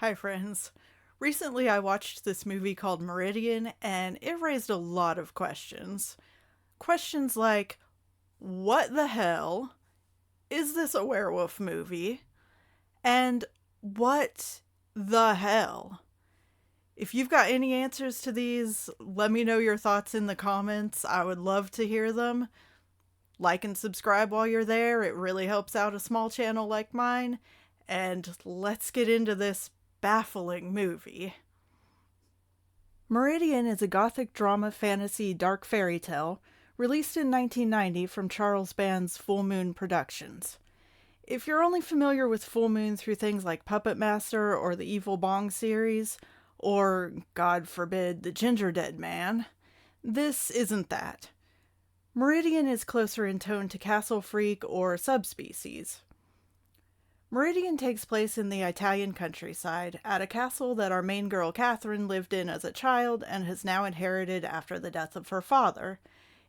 Hi, friends. Recently, I watched this movie called Meridian, and it raised a lot of questions. Questions like, what the hell? Is this a werewolf movie? And what the hell? If you've got any answers to these, let me know your thoughts in the comments. I would love to hear them. Like and subscribe while you're there. It really helps out a small channel like mine. And let's get into this baffling movie. Meridian is a Gothic drama fantasy dark fairy tale released in 1990 from Charles Band's Full Moon Productions. If you're only familiar with Full Moon through things like Puppet Master or the Evil Bong series, or, God forbid, the Ginger Dead Man, this isn't that. Meridian is closer in tone to Castle Freak or Subspecies. Meridian takes place in the Italian countryside, at a castle that our main girl Catherine lived in as a child and has now inherited after the death of her father.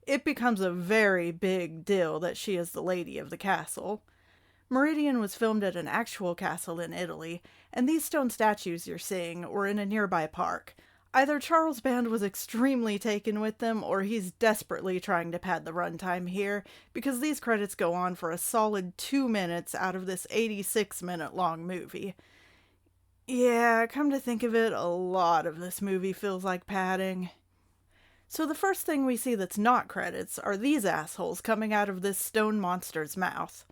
It becomes a very big deal that she is the lady of the castle. Meridian was filmed at an actual castle in Italy, and these stone statues you're seeing were in a nearby park. Either Charles Band was extremely taken with them, or he's desperately trying to pad the runtime here, because these credits go on for a solid 2 minutes out of this 86-minute long movie. Yeah, come to think of it, a lot of this movie feels like padding. So the first thing we see that's not credits are these assholes coming out of this stone monster's mouth.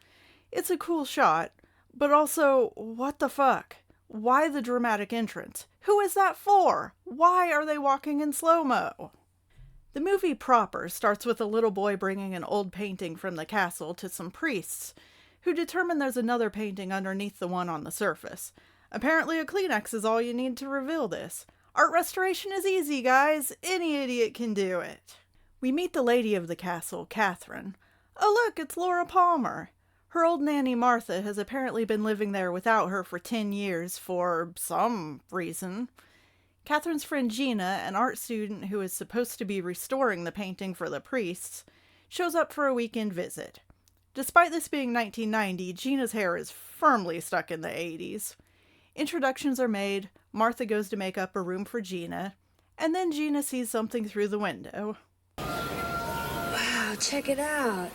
It's a cool shot, but also, what the fuck? Why the dramatic entrance? Who is that for? Why are they walking in slow-mo? The movie proper starts with a little boy bringing an old painting from the castle to some priests, who determine there's another painting underneath the one on the surface. Apparently a Kleenex is all you need to reveal this. Art restoration is easy, guys. Any idiot can do it. We meet the lady of the castle, Catherine. Oh look, it's Laura Palmer. Her old nanny Martha has apparently been living there without her for 10 years for some reason. Catherine's friend Gina, an art student who is supposed to be restoring the painting for the priests, shows up for a weekend visit. Despite this being 1990, Gina's hair is firmly stuck in the 80s. Introductions are made, Martha goes to make up a room for Gina, and then Gina sees something through the window. Wow, check it out.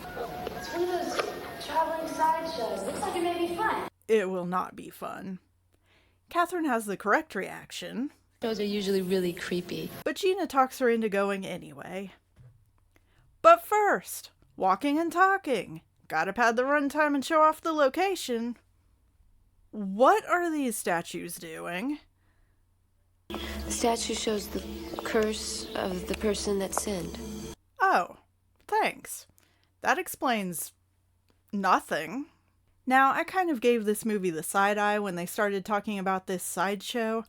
It's one of those traveling sideshows. Looks like it may be fun. It will not be fun. Catherine has the correct reaction. Shows are usually really creepy. But Gina talks her into going anyway. But first, walking and talking. Gotta pad the runtime and show off the location. What are these statues doing? The statue shows the curse of the person that sinned. Oh, thanks. That explains nothing. Now, I kind of gave this movie the side eye when they started talking about this sideshow.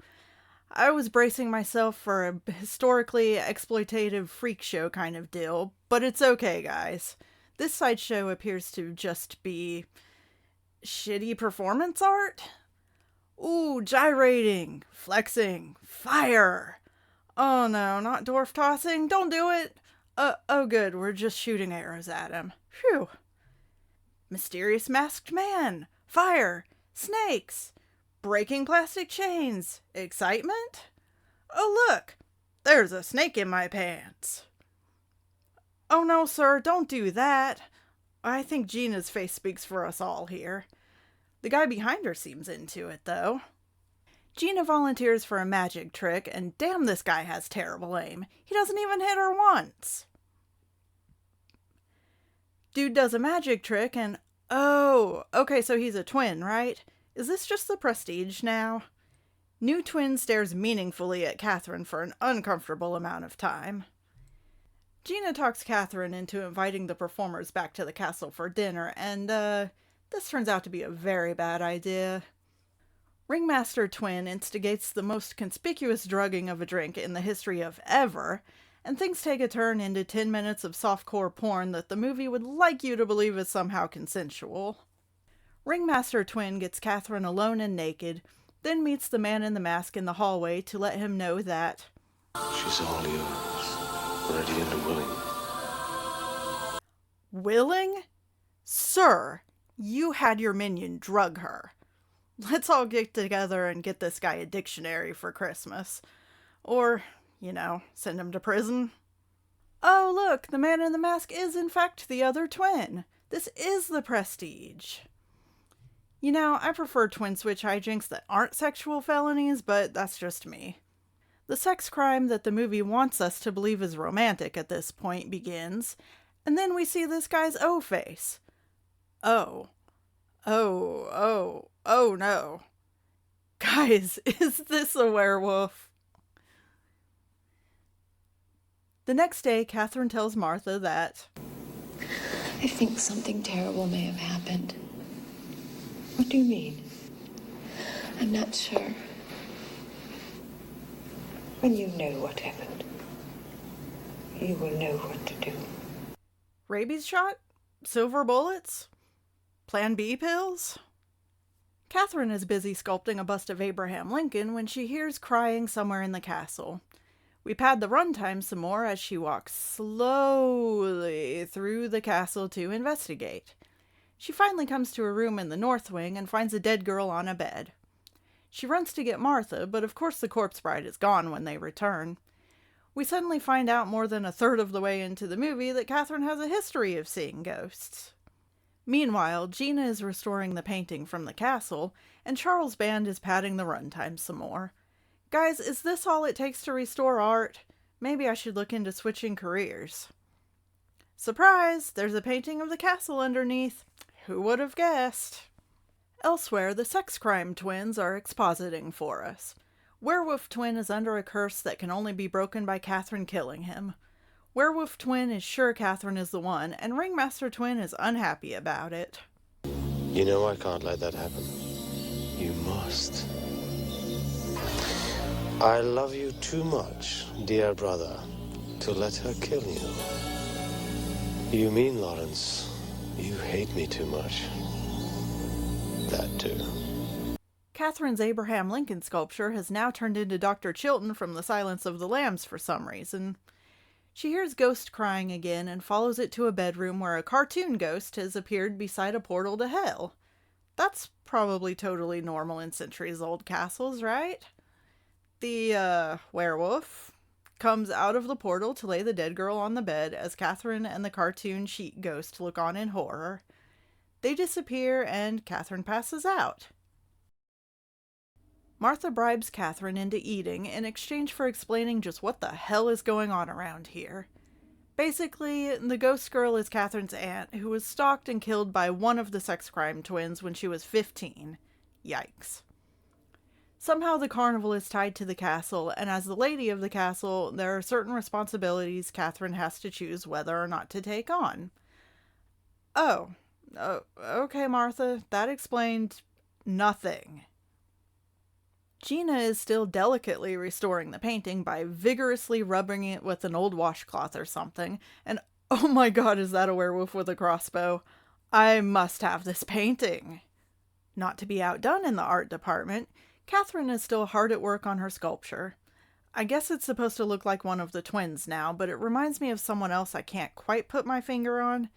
I was bracing myself for a historically exploitative freak show kind of deal, but it's okay, guys. This sideshow appears to just be shitty performance art? Ooh, gyrating, flexing, fire! Oh no, not dwarf tossing, don't do it! Oh good, we're just shooting arrows at him. Phew. Mysterious masked man, fire, snakes, breaking plastic chains, excitement? Oh look, there's a snake in my pants. Oh no, sir, don't do that. I think Gina's face speaks for us all here. The guy behind her seems into it, though. Gina volunteers for a magic trick, and damn, this guy has terrible aim. He doesn't even hit her once. Dude does a magic trick, and oh, okay, so he's a twin, right? Is this just the prestige now? New twin stares meaningfully at Catherine for an uncomfortable amount of time. Gina talks Catherine into inviting the performers back to the castle for dinner, and, this turns out to be a very bad idea. Ringmaster Twin instigates the most conspicuous drugging of a drink in the history of ever, and things take a turn into 10 minutes of softcore porn that the movie would like you to believe is somehow consensual. Ringmaster Twin gets Catherine alone and naked, then meets the man in the mask in the hallway to let him know that she's all yours, ready and willing. Willing? Sir, you had your minion drug her. Let's all get together and get this guy a dictionary for Christmas. Or, send him to prison. Oh, look, the man in the mask is in fact the other twin. This is the Prestige. I prefer twin switch hijinks that aren't sexual felonies, but that's just me. The sex crime that the movie wants us to believe is romantic at this point begins, and then we see this guy's O-face. Oh no. Guys, is this a werewolf? The next day, Catherine tells Martha that I think something terrible may have happened. What do you mean? I'm not sure. When you know what happened, you will know what to do. rabies shot? Silver bullets? Plan B pills? Catherine is busy sculpting a bust of Abraham Lincoln when she hears crying somewhere in the castle. We pad the runtime some more as she walks slowly through the castle to investigate. She finally comes to a room in the north wing and finds a dead girl on a bed. She runs to get Martha, but of course the corpse bride is gone when they return. We suddenly find out more than a third of the way into the movie that Catherine has a history of seeing ghosts. Meanwhile, Gina is restoring the painting from the castle, and Charles' band is padding the runtime some more. Guys, is this all it takes to restore art? Maybe I should look into switching careers. Surprise! There's a painting of the castle underneath. Who would have guessed? Elsewhere, the sex crime twins are expositing for us. Werewolf Twin is under a curse that can only be broken by Catherine killing him. Werewolf Twin is sure Catherine is the one, and Ringmaster Twin is unhappy about it. You know I can't let that happen. You must. I love you too much, dear brother, to let her kill you. You mean, Lawrence, you hate me too much. That too. Catherine's Abraham Lincoln sculpture has now turned into Dr. Chilton from The Silence of the Lambs for some reason. She hears Ghost crying again and follows it to a bedroom where a cartoon ghost has appeared beside a portal to hell. That's probably totally normal in centuries-old castles, right? The, werewolf comes out of the portal to lay the dead girl on the bed as Catherine and the cartoon sheet ghost look on in horror. They disappear and Catherine passes out. Martha bribes Catherine into eating in exchange for explaining just what the hell is going on around here. Basically, the ghost girl is Catherine's aunt, who was stalked and killed by one of the sex crime twins when she was 15. Yikes. Somehow the carnival is tied to the castle, and as the lady of the castle, there are certain responsibilities Catherine has to choose whether or not to take on. Oh, okay, Martha, that explained nothing. Gina is still delicately restoring the painting by vigorously rubbing it with an old washcloth or something, and oh my god, is that a werewolf with a crossbow? I must have this painting. Not to be outdone in the art department, Catherine is still hard at work on her sculpture. I guess it's supposed to look like one of the twins now, but it reminds me of someone else I can't quite put my finger on.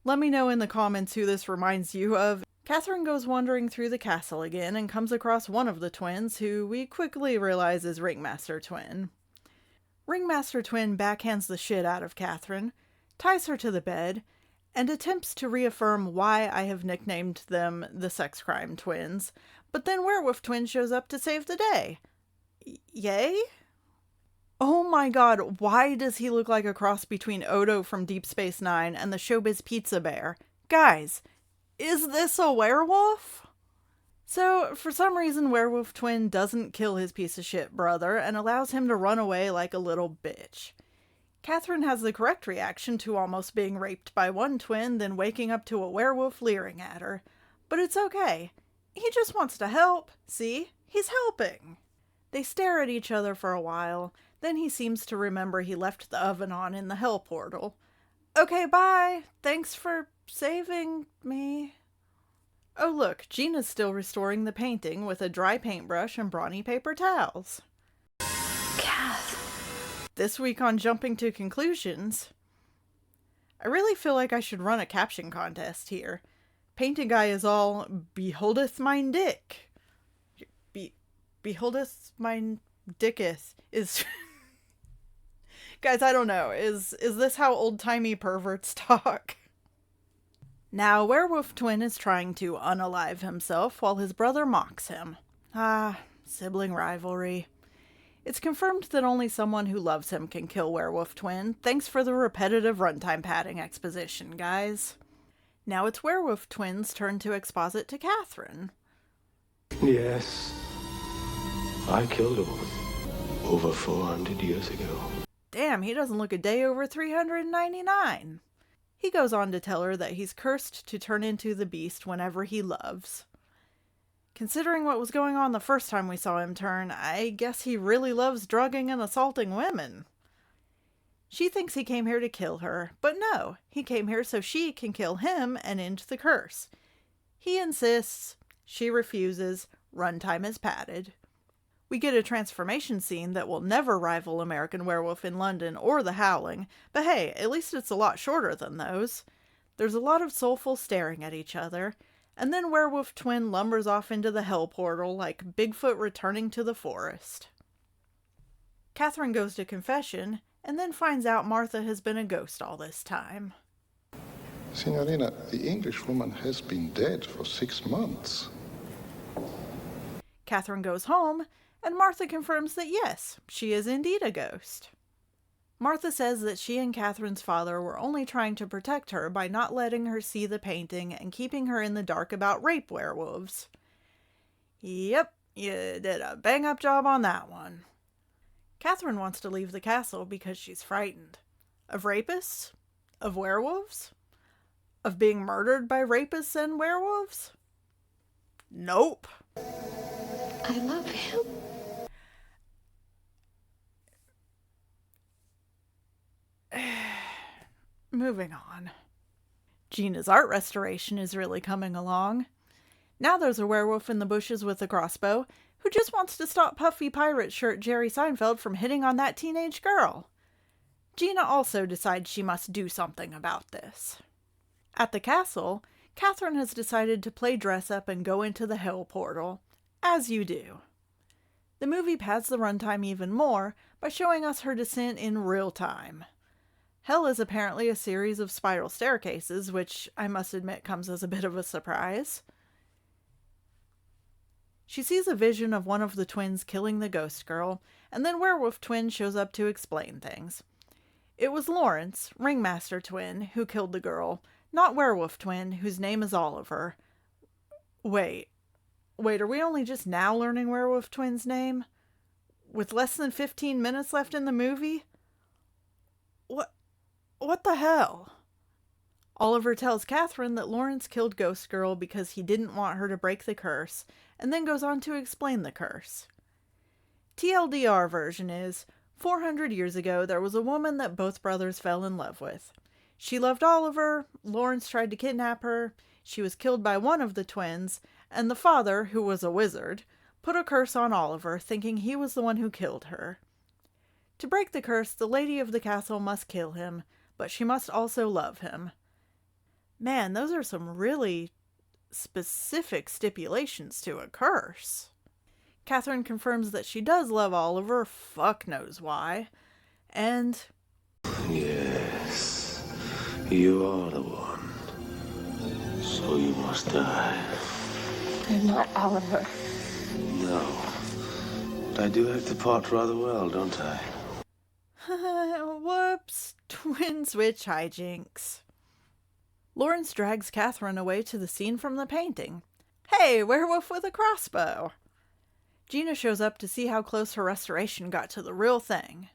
Let me know in the comments who this reminds you of. Catherine goes wandering through the castle again and comes across one of the twins, who we quickly realize is Ringmaster Twin. Ringmaster Twin backhands the shit out of Catherine, ties her to the bed, and attempts to reaffirm why I have nicknamed them the sex crime twins, but then Werewolf Twin shows up to save the day. Yay? Oh my god, why does he look like a cross between Odo from Deep Space Nine and the Showbiz Pizza Bear? Guys, is this a werewolf? So, for some reason, Werewolf Twin doesn't kill his piece of shit brother and allows him to run away like a little bitch. Catherine has the correct reaction to almost being raped by one twin, then waking up to a werewolf leering at her. But it's okay. He just wants to help. See? He's helping. They stare at each other for a while. Then he seems to remember he left the oven on in the hell portal. Okay, bye. Thanks for saving me. Oh look, Gina's still restoring the painting with a dry paintbrush and brawny paper towels. Kath. This week on Jumping to Conclusions, I really feel like I should run a caption contest here. Painting guy is all, beholdeth mine dick. beholdeth mine dicketh is... Guys, I don't know. Is this how old-timey perverts talk? Now, Werewolf Twin is trying to unalive himself while his brother mocks him. Ah, sibling rivalry. It's confirmed that only someone who loves him can kill Werewolf Twin. Thanks for the repetitive runtime padding exposition, guys. Now it's Werewolf Twin's turn to exposit to Catherine. Yes, I killed him over 400 years ago. Damn, he doesn't look a day over 399. He goes on to tell her that he's cursed to turn into the beast whenever he loves. Considering what was going on the first time we saw him turn, I guess he really loves drugging and assaulting women. She thinks he came here to kill her, but no, he came here so she can kill him and end the curse. He insists, she refuses, runtime is padded. We get a transformation scene that will never rival American Werewolf in London or The Howling, but hey, at least it's a lot shorter than those. There's a lot of soulful staring at each other, and then Werewolf Twin lumbers off into the hell portal like Bigfoot returning to the forest. Catherine goes to confession, and then finds out Martha has been a ghost all this time. Signorina, the Englishwoman has been dead for 6 months. Catherine goes home, and Martha confirms that yes, she is indeed a ghost. Martha says that she and Catherine's father were only trying to protect her by not letting her see the painting and keeping her in the dark about rape werewolves. Yep, you did a bang-up job on that one. Catherine wants to leave the castle because she's frightened. Of rapists? Of werewolves? Of being murdered by rapists and werewolves? Nope. I love him. Moving on. Gina's art restoration is really coming along. Now there's a werewolf in the bushes with a crossbow who just wants to stop puffy pirate shirt Jerry Seinfeld from hitting on that teenage girl. Gina also decides she must do something about this. At the castle, Catherine has decided to play dress up and go into the hell portal, as you do. The movie pads the runtime even more by showing us her descent in real time. Hell is apparently a series of spiral staircases, which I must admit comes as a bit of a surprise. She sees a vision of one of the twins killing the ghost girl, and then Werewolf Twin shows up to explain things. It was Lawrence, Ringmaster Twin, who killed the girl, not Werewolf Twin, whose name is Oliver. Wait, are we only just now learning Werewolf Twin's name? With less than 15 minutes left in the movie? What the hell? Oliver tells Catherine that Lawrence killed Ghost Girl because he didn't want her to break the curse, and then goes on to explain the curse. TLDR version is, 400 years ago there was a woman that both brothers fell in love with. She loved Oliver, Lawrence tried to kidnap her, she was killed by one of the twins, and the father, who was a wizard, put a curse on Oliver, thinking he was the one who killed her. To break the curse, the lady of the castle must kill him, but she must also love him. Man, those are some really specific stipulations to a curse. Catherine confirms that she does love Oliver, fuck knows why, and... Yes, you are the one. So you must die. I'm not Oliver. No. But I do act the part rather well, don't I? Whoops. Twin switch hijinks. Lawrence drags Catherine away to the scene from the painting. Hey, werewolf with a crossbow! Gina shows up to see how close her restoration got to the real thing.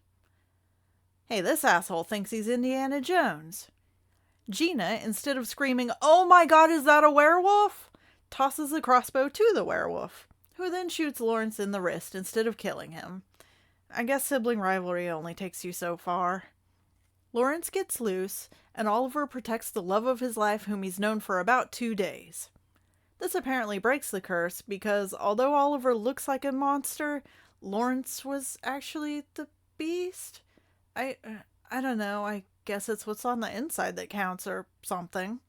Hey, this asshole thinks he's Indiana Jones. Gina, instead of screaming, "Oh my god, is that a werewolf?" tosses the crossbow to the werewolf, who then shoots Lawrence in the wrist instead of killing him. I guess sibling rivalry only takes you so far. Lawrence gets loose, and Oliver protects the love of his life whom he's known for about 2 days. This apparently breaks the curse because although Oliver looks like a monster, Lawrence was actually the beast. I don't know, I guess it's what's on the inside that counts or something.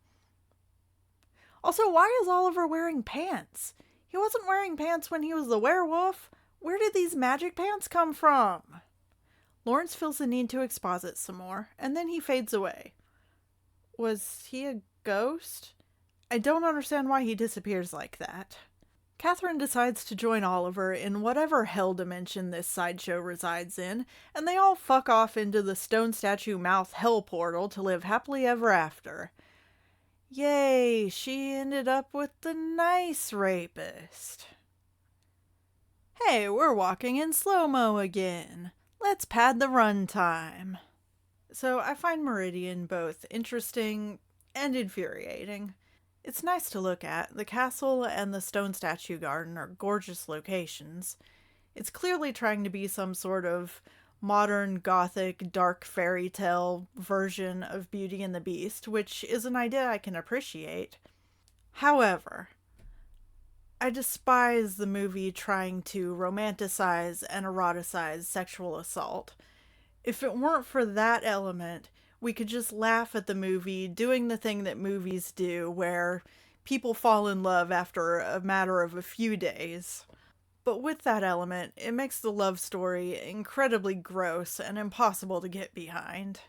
Also, why is Oliver wearing pants? He wasn't wearing pants when he was the werewolf. Where did these magic pants come from? Lawrence feels the need to exposit some more, and then he fades away. Was he a ghost? I don't understand why he disappears like that. Catherine decides to join Oliver in whatever hell dimension this sideshow resides in, and they all fuck off into the stone statue mouth hell portal to live happily ever after. Yay, she ended up with the nice rapist. Hey, we're walking in slow-mo again. Let's pad the runtime. So I find Meridian both interesting and infuriating. It's nice to look at. The castle and the stone statue garden are gorgeous locations. It's clearly trying to be some sort of modern Gothic dark fairy tale version of Beauty and the Beast, which is an idea I can appreciate. However, I despise the movie trying to romanticize and eroticize sexual assault. If it weren't for that element, we could just laugh at the movie doing the thing that movies do, where people fall in love after a matter of a few days. But with that element, it makes the love story incredibly gross and impossible to get behind.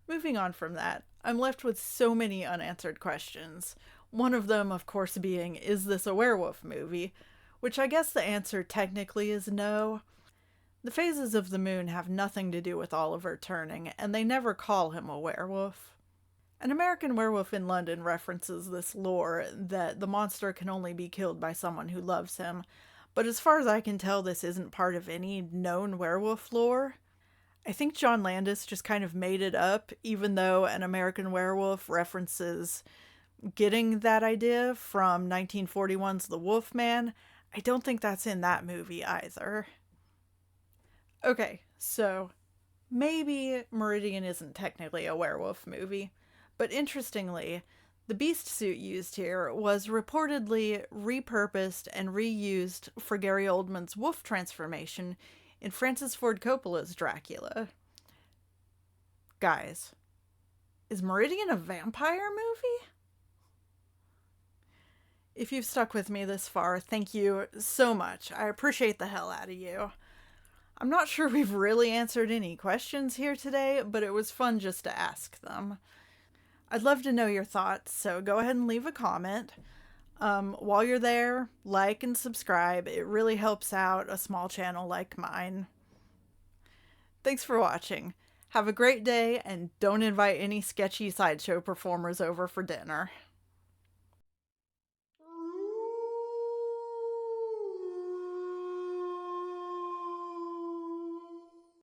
Moving on from that, I'm left with so many unanswered questions. One of them, of course, being, is this a werewolf movie? Which I guess the answer technically is no. The phases of the moon have nothing to do with Oliver turning, and they never call him a werewolf. An American Werewolf in London references this lore that the monster can only be killed by someone who loves him, but as far as I can tell, this isn't part of any known werewolf lore. I think John Landis just kind of made it up, even though An American Werewolf references getting that idea from 1941's The Wolfman. I don't think that's in that movie either. Okay, so maybe Meridian isn't technically a werewolf movie, but interestingly, the beast suit used here was reportedly repurposed and reused for Gary Oldman's wolf transformation in Francis Ford Coppola's Dracula. Guys, is Meridian a vampire movie? If you've stuck with me this far, thank you so much. I appreciate the hell out of you. I'm not sure we've really answered any questions here today, but it was fun just to ask them. I'd love to know your thoughts, so go ahead and leave a comment. While you're there, like and subscribe. It really helps out a small channel like mine. Thanks for watching. Have a great day, and don't invite any sketchy sideshow performers over for dinner.